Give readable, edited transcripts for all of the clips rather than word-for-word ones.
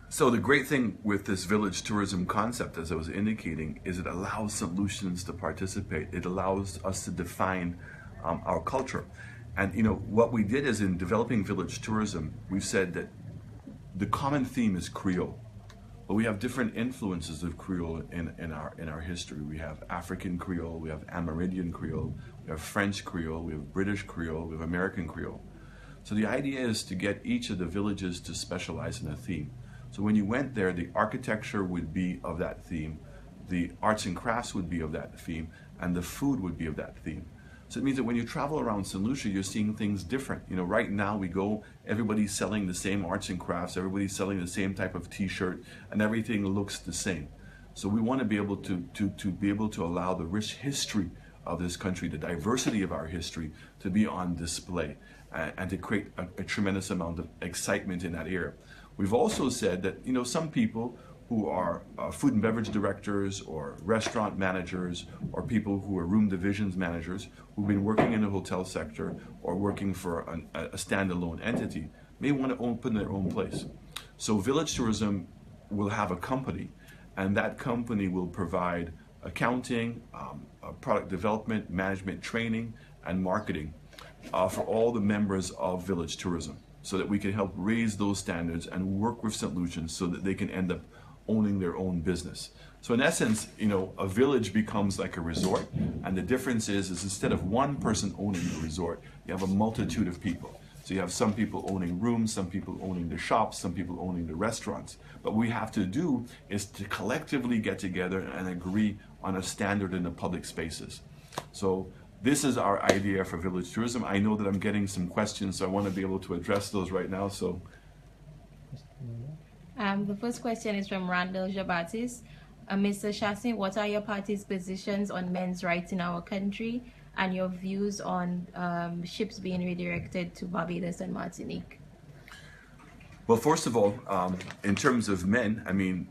So the great thing with this village tourism concept, as I was indicating, is it allows solutions to participate. It allows us to define our culture. And what we did is in developing village tourism, we've said that the common theme is Creole. But we have different influences of Creole in our history. We have African Creole, we have Amerindian Creole, we have French Creole, we have British Creole, we have American Creole. So the idea is to get each of the villages to specialize in a theme. So when you went there, the architecture would be of that theme, the arts and crafts would be of that theme, and the food would be of that theme. So it means that when you travel around St. Lucia, you're seeing things different. Right now we go, everybody's selling the same arts and crafts, everybody's selling the same type of t-shirt, and everything looks the same. So we want to be able to be able to allow the rich history of this country, the diversity of our history, to be on display and to create a tremendous amount of excitement in that area. We've also said that some people who are food and beverage directors or restaurant managers or people who are room divisions managers who've been working in the hotel sector or working for a standalone entity may want to open their own place. So village tourism will have a company, and that company will provide accounting, product development, management training, and marketing for all the members of village tourism, so that we can help raise those standards and work with St. Lucians so that they can end up owning their own business. So in essence, a village becomes like a resort, and the difference is instead of one person owning the resort, you have a multitude of people. So you have some people owning rooms, some people owning the shops, some people owning the restaurants. But what we have to do is to collectively get together and agree on a standard in the public spaces. So this is our idea for village tourism. I know that I'm getting some questions, so I want to be able to address those right now. So, the first question is from Randall Jabatis. Mr. Chastanet, what are your party's positions on men's rights in our country and your views on ships being redirected to Barbados and Martinique? well, first of all, in terms of men, I mean,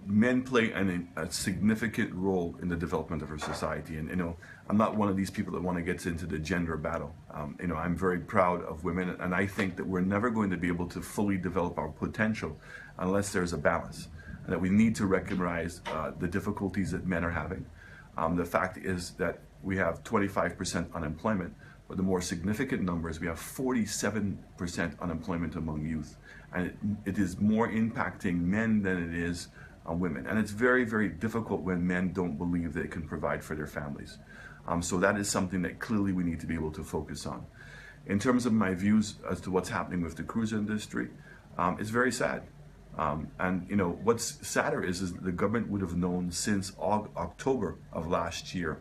men play a significant role in the development of our society. And, I'm not one of these people that want to get into the gender battle. I'm very proud of women, and I think that we're never going to be able to fully develop our potential unless there's a balance, and that we need to recognize the difficulties that men are having. The fact is that we have 25% unemployment, but the more significant numbers, we have 47% unemployment among youth. And it is more impacting men than it is women. And it's very, very difficult when men don't believe they can provide for their families. So that is something that clearly we need to be able to focus on. In terms of my views as to what's happening with the cruise industry, it's very sad. And what's sadder is the government would have known since October of last year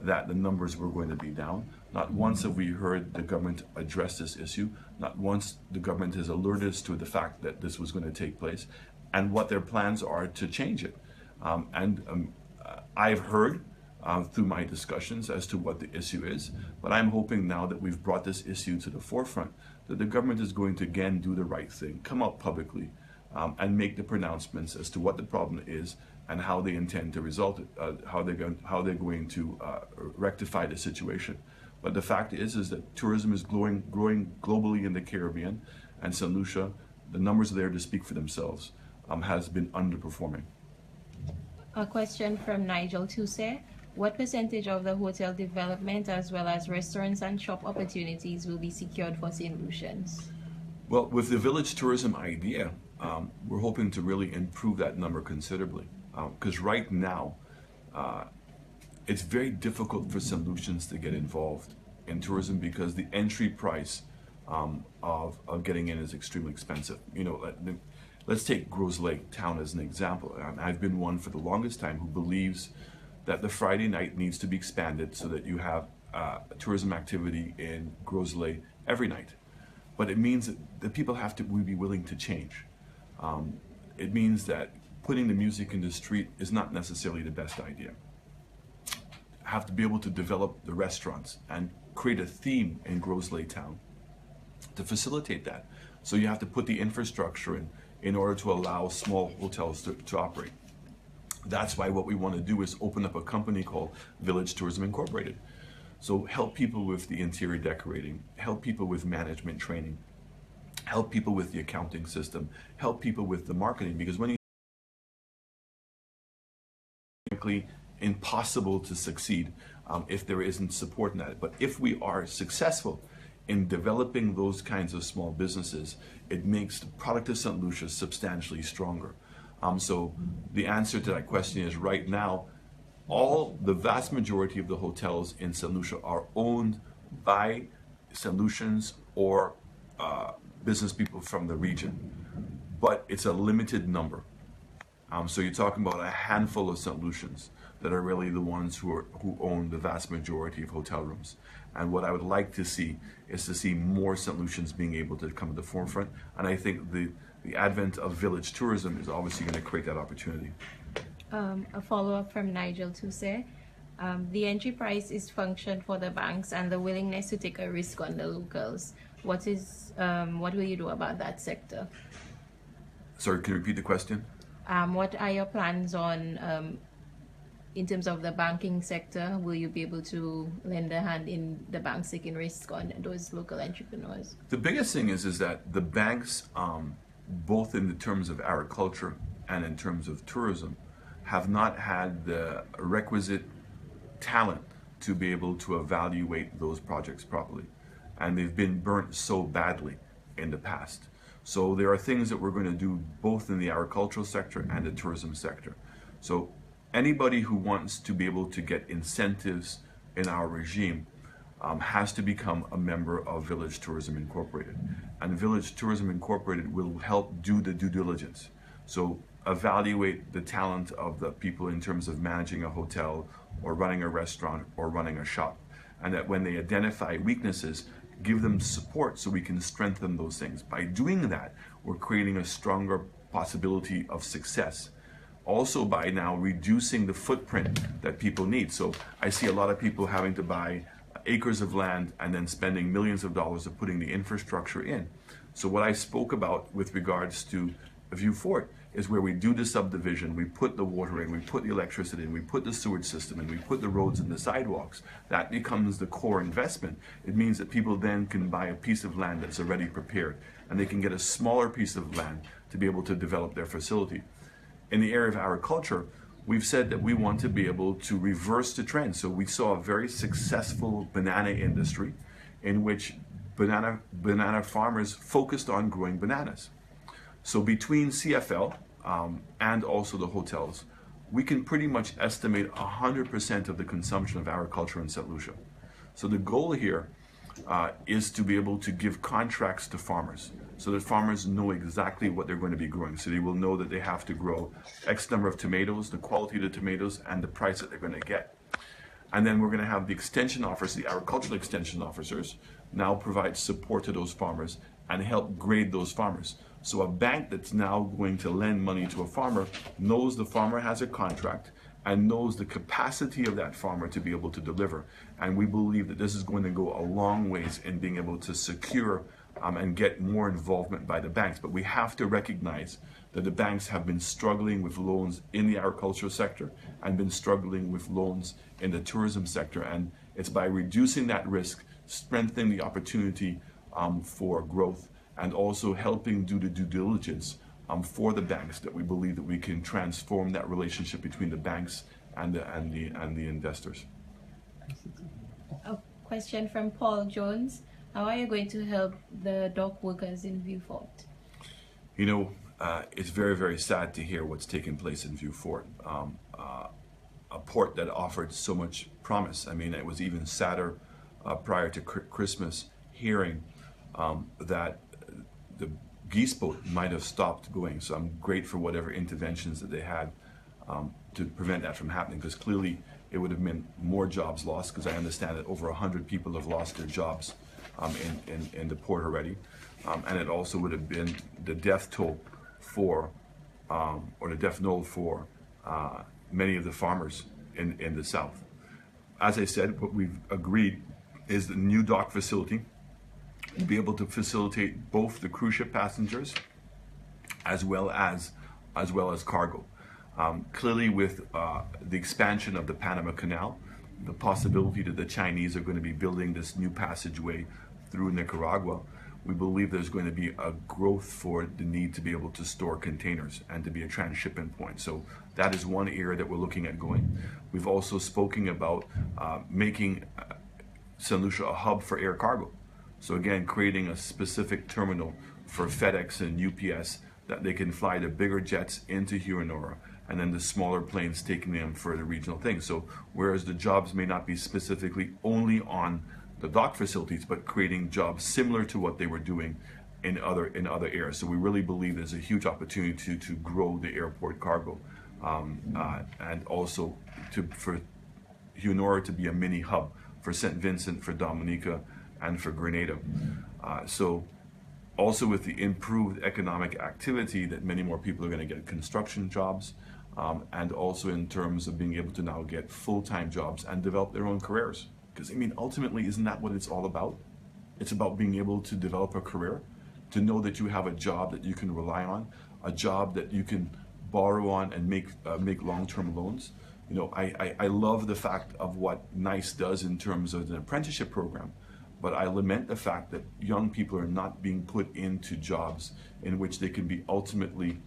that the numbers were going to be down. Not once have we heard the government address this issue. Not once the government has alerted us to the fact that this was going to take place and what their plans are to change it. I've heard through my discussions as to what the issue is, but I'm hoping now that we've brought this issue to the forefront, that the government is going to again do the right thing, come out publicly, and make the pronouncements as to what the problem is and how they intend to resolve it, how they're going to rectify the situation. But the fact is that tourism is growing globally in the Caribbean, and St. Lucia, the numbers there to speak for themselves, has been underperforming. A question from Nigel Toussaint. What percentage of the hotel development as well as restaurants and shop opportunities will be secured for St. Lucians? Well, with the village tourism idea, we're hoping to really improve that number considerably. Because right now, it's very difficult for St. Lucians to get involved in tourism because the entry price of getting in is extremely expensive. Let's take Gros Lake Town as an example. I've been one for the longest time who believes that the Friday night needs to be expanded so that you have tourism activity in Gros Lake every night. But it means that the people have to be willing to change. It means that putting the music in the street is not necessarily the best idea. Have to be able to develop the restaurants and create a theme in Gros Lake Town to facilitate that. So you have to put the infrastructure in order to allow small hotels to operate. That's why what we want to do is open up a company called Village Tourism Incorporated. So help people with the interior decorating, help people with management training, help people with the accounting system, help people with the marketing, because when you impossible to succeed if there isn't support in that. But if we are successful in developing those kinds of small businesses, it makes the product of St. Lucia substantially stronger. So the answer to that question is right now, the vast majority of the hotels in St. Lucia are owned by St. Lucians or business people from the region, but it's a limited number. So you're talking about a handful of St. Lucians that are really the ones who own the vast majority of hotel rooms. And what I would like to see is to see more St. Lucians being able to come to the forefront. And I think the advent of village tourism is obviously going to create that opportunity. A follow-up from Nigel Toussaint. The entry price is function for the banks and the willingness to take a risk on the locals. What will you do about that sector? Sorry, can you repeat the question? What are your plans on, in terms of the banking sector? Will you be able to lend a hand in the banks taking risk on those local entrepreneurs? The biggest thing is that the banks, both in the terms of agriculture and in terms of tourism, have not had the requisite talent to be able to evaluate those projects properly. And they've been burnt so badly in the past. So there are things that we're going to do both in the agricultural sector and the tourism sector. So anybody who wants to be able to get incentives in our regime has to become a member of Village Tourism Incorporated. And Village Tourism Incorporated will help do the due diligence. So evaluate the talent of the people in terms of managing a hotel or running a restaurant or running a shop. And that when they identify weaknesses, give them support so we can strengthen those things. By doing that, we're creating a stronger possibility of success. Also by now reducing the footprint that people need. So I see a lot of people having to buy acres of land and then spending millions of dollars of putting the infrastructure in. So what I spoke about with regards to View Fort is where we do the subdivision, we put the water in, we put the electricity in, we put the sewage system in, we put the roads and the sidewalks. That becomes the core investment. It means that people then can buy a piece of land that's already prepared, and they can get a smaller piece of land to be able to develop their facility. In the area of agriculture, we've said that we want to be able to reverse the trend. So we saw a very successful banana industry in which banana farmers focused on growing bananas. So between CFL and also the hotels, we can pretty much estimate 100% of the consumption of agriculture in St. Lucia. So the goal here is to be able to give contracts to farmers so that farmers know exactly what they're going to be growing. So they will know that they have to grow X number of tomatoes, the quality of the tomatoes, and the price that they're going to get. And then we're going to have the extension officers, the agricultural extension officers, now provide support to those farmers and help grade those farmers. So a bank that's now going to lend money to a farmer knows the farmer has a contract and knows the capacity of that farmer to be able to deliver. And we believe that this is going to go a long ways in being able to secure and get more involvement by the banks. But we have to recognize that the banks have been struggling with loans in the agricultural sector and been struggling with loans in the tourism sector. And it's by reducing that risk, strengthening the opportunity for growth, and also helping do the due diligence for the banks that we believe that we can transform that relationship between the banks and the investors. A question from Paul Jones. How are you going to help the dock workers in View Fort? You know, it's very, very sad to hear what's taking place in View Fort. A port that offered so much promise. I mean, it was even sadder prior to Christmas hearing that the geese boat might have stopped going. So I'm great for whatever interventions that they had to prevent that from happening, because clearly it would have meant more jobs lost, because I understand that over 100 people have lost their jobs in the port already. And it also would have been the death toll for, or the death knell for many of the farmers in the South. As I said, what we've agreed is the new dock facility will be able to facilitate both the cruise ship passengers as well as cargo. Clearly, with the expansion of the Panama Canal, the possibility that the Chinese are going to be building this new passageway through Nicaragua, we believe there's going to be a growth for the need to be able to store containers and to be a transshipment point. So that is one area that we're looking at going. We've also spoken about making St. Lucia a hub for air cargo. So again, creating a specific terminal for FedEx and UPS that they can fly the bigger jets into Huronora, and then the smaller planes taking them for the regional things. So whereas the jobs may not be specifically only on the dock facilities, but creating jobs similar to what they were doing in other areas. So we really believe there's a huge opportunity to grow the airport cargo, and also for Huronora to be a mini hub for St. Vincent, for Dominica, and for Grenada. So also with the improved economic activity, that many more people are going to get construction jobs, and also in terms of being able to now get full-time jobs and develop their own careers. Because I mean, ultimately, isn't that what it's all about? It's about being able to develop a career, to know that you have a job that you can rely on, a job that you can borrow on and make long-term loans. You know, I love the fact of what NICE does in terms of an apprenticeship program, but I lament the fact that young people are not being put into jobs in which they can be ultimately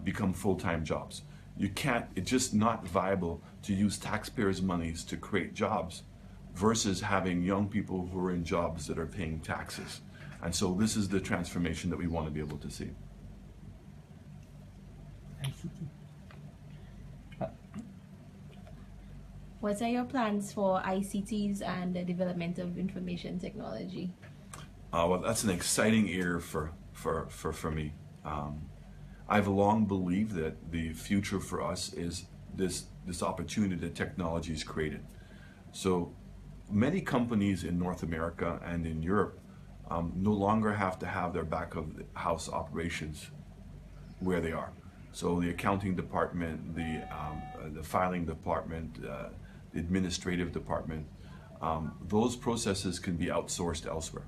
become full-time jobs. You can't, it's just not viable to use taxpayers' monies to create jobs versus having young people who are in jobs that are paying taxes. And so this is the transformation that we want to be able to see. What are your plans for ICTs and the development of information technology? Well, that's an exciting area for me. I've long believed that the future for us is this opportunity that technology has created. So many companies in North America and in Europe no longer have to have their back of the house operations where they are. So the accounting department, the filing department, the administrative department, those processes can be outsourced elsewhere.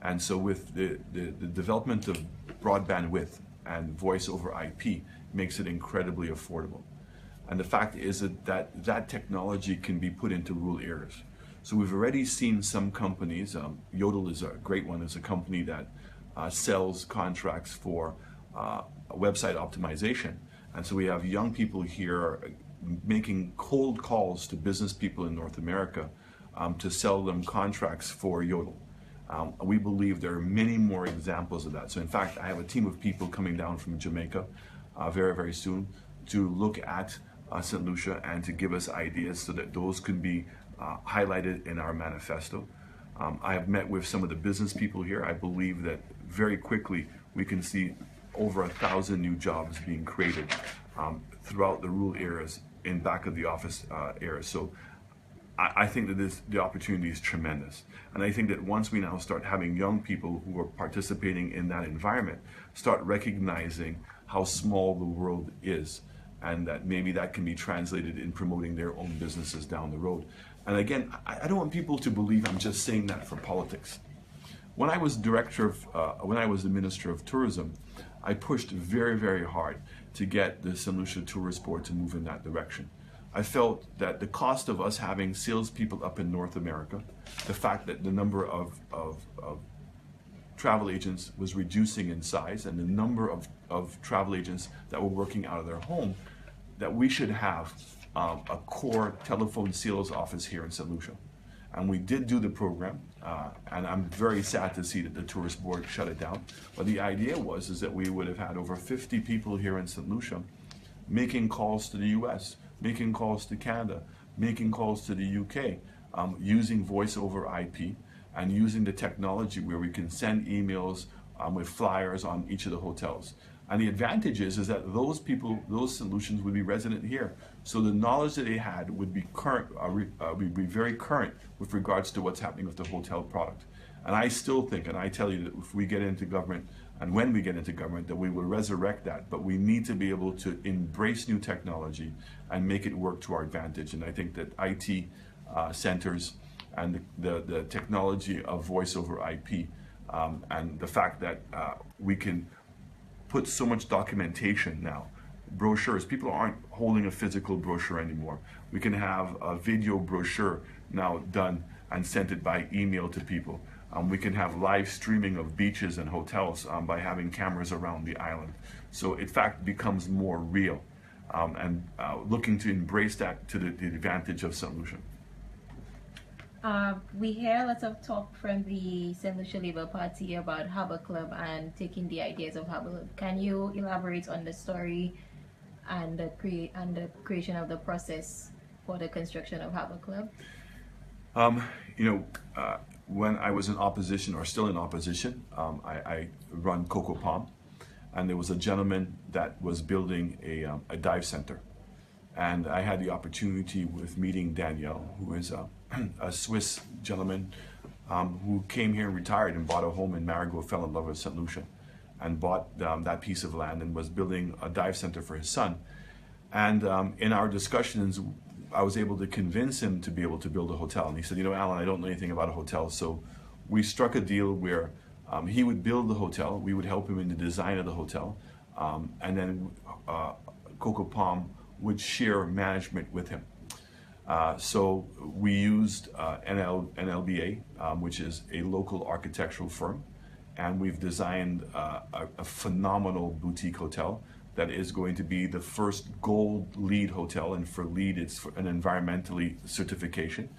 And so with the development of broadband width and voice over IP makes it incredibly affordable. And the fact is that technology can be put into rural areas. So we've already seen some companies, Yodel is a great one, is a company that sells contracts for website optimization. And so we have young people here making cold calls to business people in North America to sell them contracts for Yodel. We believe there are many more examples of that. So in fact, I have a team of people coming down from Jamaica very, very soon to look at St. Lucia and to give us ideas so that those can be highlighted in our manifesto. I have met with some of the business people here. I believe that very quickly we can see over 1,000 new jobs being created throughout the rural areas in back of the office areas. So I think that the opportunity is tremendous. And I think that once we now start having young people who are participating in that environment, start recognizing how small the world is, and that maybe that can be translated in promoting their own businesses down the road. And again, I don't want people to believe I'm just saying that for politics. When I was when I was the Minister of Tourism, I pushed very, very hard to get the St. Lucia Tourist Board to move in that direction. I felt that the cost of us having salespeople up in North America, the fact that the number of travel agents was reducing in size, and the number of travel agents that were working out of their home, that we should have a core telephone sales office here in St. Lucia. And we did do the program, and I'm very sad to see that the Tourist Board shut it down. But the idea is that we would have had over 50 people here in St. Lucia making calls to the US, making calls to Canada, making calls to the UK, using voice over IP and using the technology where we can send emails with flyers on each of the hotels. And the advantage is that those people, those solutions would be resident here. So the knowledge that they had would be current, would be very current with regards to what's happening with the hotel product. And I still think, and I tell you that if we get into government, and when we get into government, that we will resurrect that. But we need to be able to embrace new technology and make it work to our advantage. And I think that IT centers and the technology of voice over IP, and the fact that we can put so much documentation now, brochures, people aren't holding a physical brochure anymore. We can have a video brochure now done and sent it by email to people. We can have live streaming of beaches and hotels by having cameras around the island. So in fact becomes more real, and looking to embrace that to the advantage of St. Lucia. We hear a lot of talk from the St. Lucia Labour Party about Harbour Club and taking the ideas of Harbour Club. Can you elaborate on the story and the creation of the process for the construction of Harbour Club? When I was in opposition, or still in opposition, I run Cocoa Palm, and there was a gentleman that was building a dive center. And I had the opportunity with meeting Daniel, who is a Swiss gentleman who came here and retired and bought a home in Marigot, fell in love with St. Lucia, and bought that piece of land and was building a dive center for his son. And in our discussions, I was able to convince him to be able to build a hotel. And he said, Alan, I don't know anything about a hotel. So we struck a deal where he would build the hotel, we would help him in the design of the hotel, and then Cocoa Palm would share management with him. So we used NLBA, which is a local architectural firm, and we've designed a phenomenal boutique hotel that is going to be the first gold LEED hotel, and for LEED it's for an environmentally certification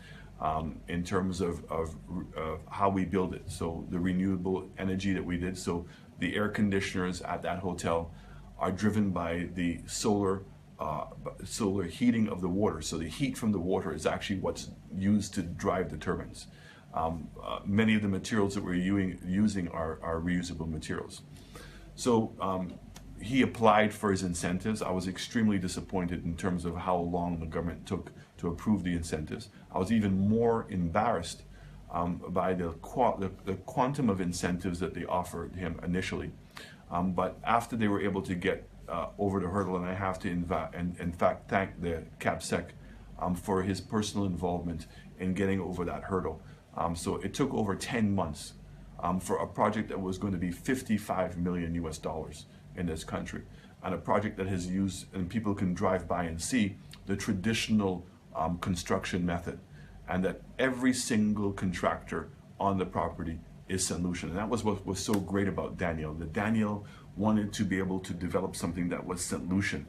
in terms of how we build it. So the renewable energy that we did, so the air conditioners at that hotel are driven by the solar heating of the water. So the heat from the water is actually what's used to drive the turbines. Many of the materials that we're using are reusable materials. So he applied for his incentives. I was extremely disappointed in terms of how long the government took to approve the incentives. I was even more embarrassed by the quantum of incentives that they offered him initially. But after they were able to get over the hurdle, and I have to in fact thank the CAPSEC for his personal involvement in getting over that hurdle. So it took over 10 months for a project that was going to be $55 million in this country, and a project that has used, and people can drive by and see, the traditional construction method, and that every single contractor on the property is St. Lucian. And that was what was so great about Daniel, that Daniel wanted to be able to develop something that was St. Lucian.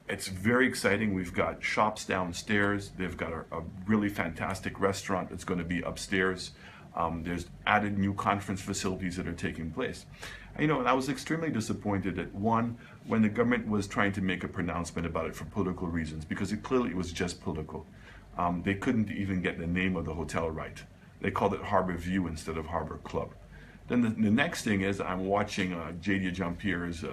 It's very exciting. We've got shops downstairs. They've got a really fantastic restaurant that's going to be upstairs. There's added new conference facilities that are taking place. And I was extremely disappointed at when the government was trying to make a pronouncement about it for political reasons, because it clearly was just political. They couldn't even get the name of the hotel right. They called it Harbor View instead of Harbor Club. Then the next thing is I'm watching Jadia Jean-Pierre's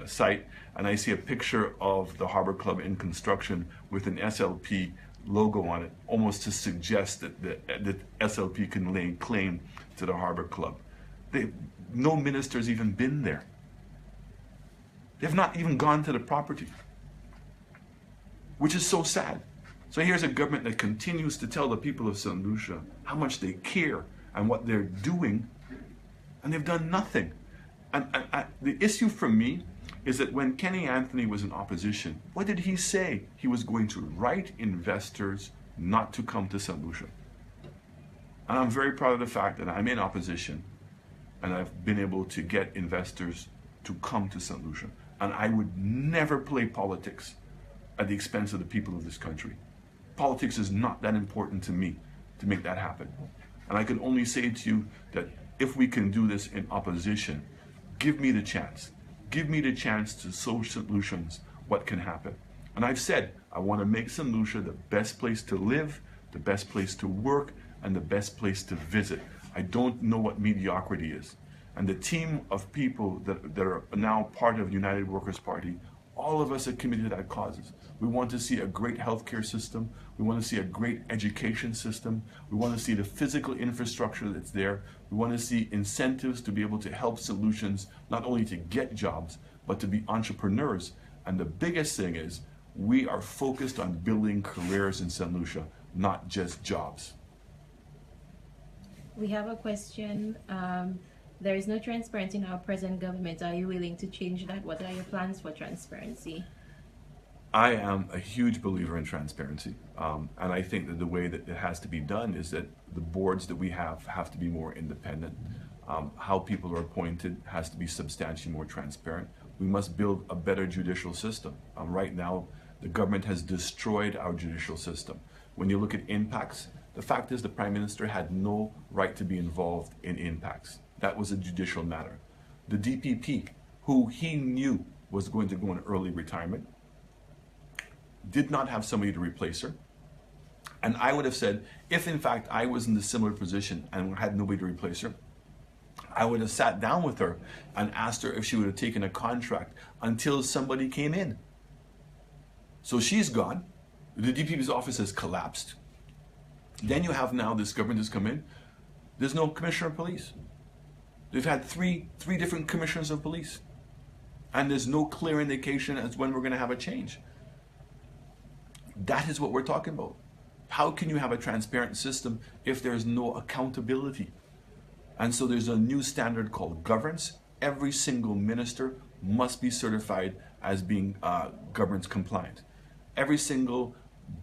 site, and I see a picture of the Harbor Club in construction with an SLP logo on it, almost to suggest that SLP can lay claim to the Harbor Club. No minister's even been there. They've not even gone to the property, which is so sad. So here's a government that continues to tell the people of St. Lucia how much they care and what they're doing, and they've done nothing. And the issue for me is that when Kenny Anthony was in opposition, what did he say? He was going to write investors not to come to St. Lucia. And I'm very proud of the fact that I'm in opposition, and I've been able to get investors to come to St. Lucia. And I would never play politics at the expense of the people of this country. Politics is not that important to me to make that happen. And I can only say to you that if we can do this in opposition, give me the chance. Give me the chance to show St. Lucians what can happen. And I've said, I want to make St. Lucia the best place to live, the best place to work, and the best place to visit. I don't know what mediocrity is. And the team of people that are now part of United Workers' Party, all of us are committed to that causes. We want to see a great healthcare system. We want to see a great education system. We want to see the physical infrastructure that's there. We want to see incentives to be able to help solutions, not only to get jobs, but to be entrepreneurs. And the biggest thing is, we are focused on building careers in St. Lucia, not just jobs. We have a question. There is no transparency in our present government. Are you willing to change that? What are your plans for transparency? I am a huge believer in transparency, and I think that the way that it has to be done is that the boards that we have to be more independent. How people are appointed has to be substantially more transparent. We must build a better judicial system. Right now, the government has destroyed our judicial system. When you look at impacts, the fact is the Prime Minister had no right to be involved in impacts. That was a judicial matter. The DPP, who he knew was going to go in early retirement, did not have somebody to replace her. And I would have said, if in fact I was in a similar position and had nobody to replace her, I would have sat down with her and asked her if she would have taken a contract until somebody came in. So she's gone. The DPP's office has collapsed. Then you have now this government has come in. There's no commissioner of police. They've had three different commissioners of police. And there's no clear indication as when we're going to have a change. That is what we're talking about. How can you have a transparent system if there's no accountability? And so there's a new standard called governance. Every single minister must be certified as being governance compliant. Every single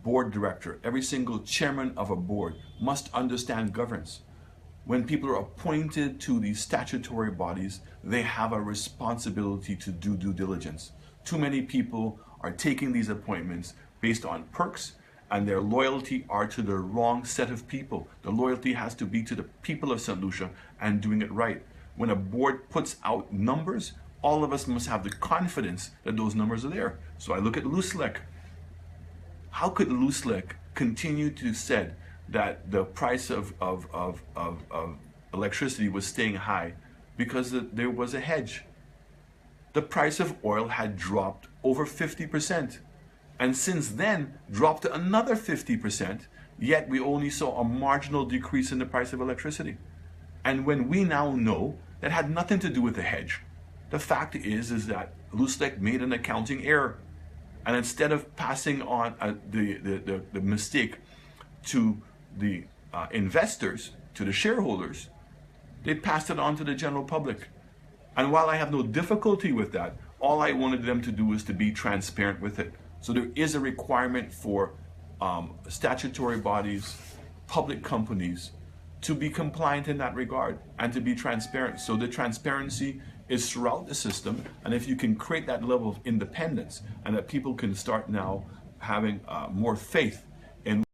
board director, every single chairman of a board must understand governance. When people are appointed to these statutory bodies, they have a responsibility to do due diligence. Too many people are taking these appointments based on perks, and their loyalty are to the wrong set of people. The loyalty has to be to the people of St. Lucia and doing it right. When a board puts out numbers, all of us must have the confidence that those numbers are there. So I look at Lucia. How could Lucia continue to say that the price of electricity was staying high because there was a hedge? The price of oil had dropped over 50%. And since then, dropped to another 50%, yet we only saw a marginal decrease in the price of electricity. And when we now know that had nothing to do with the hedge, the fact is that Lucia made an accounting error. And instead of passing on the mistake to the investors, to the shareholders, they passed it on to the general public. And while I have no difficulty with that, all I wanted them to do is to be transparent with it. So there is a requirement for statutory bodies, public companies, to be compliant in that regard and to be transparent. So the transparency is throughout the system, and if you can create that level of independence and that people can start now having more faith in